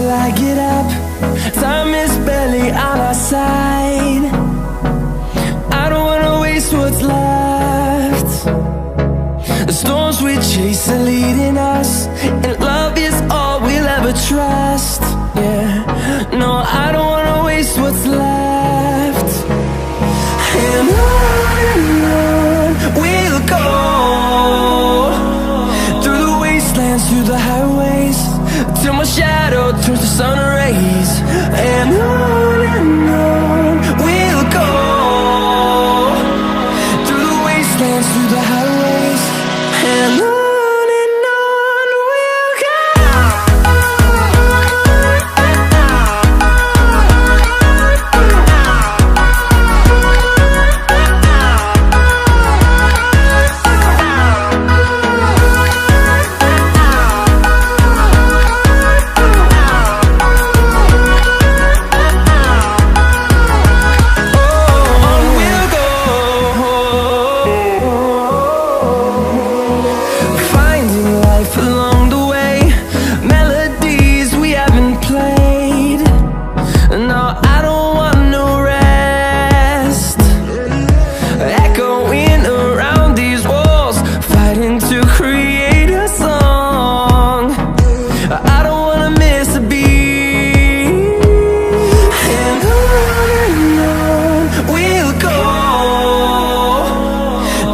till I get up. Time is barely on our side. I don't wanna waste what's left. The storms we chase are leading us, and love is all we'll ever trust. Yeah, no, I don't wanna waste what's left. And on we'll go, through the wastelands, through the highways, till my shadow turns to sun rays. And on we'll go, through the wastelands, through the highways, and on we'll go. Along the way, melodies we haven't played. No, I don't want no rest. Echoing around these walls, fighting to create a song. I don't wanna miss a beat. And on we'll go,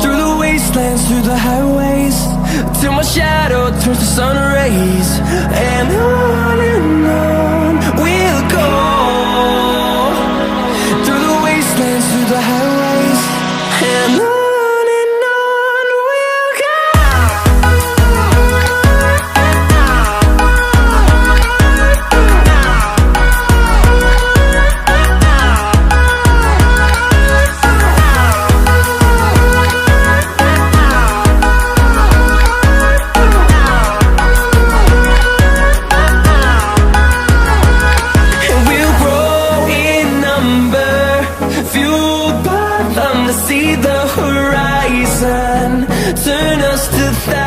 through the wastelands, through the highways, till my shadow turns to sun rays. And on we'll go, through the wastelands, through the highways, and on we'll go. Fueled by them to see the horizon, turn us to thousands.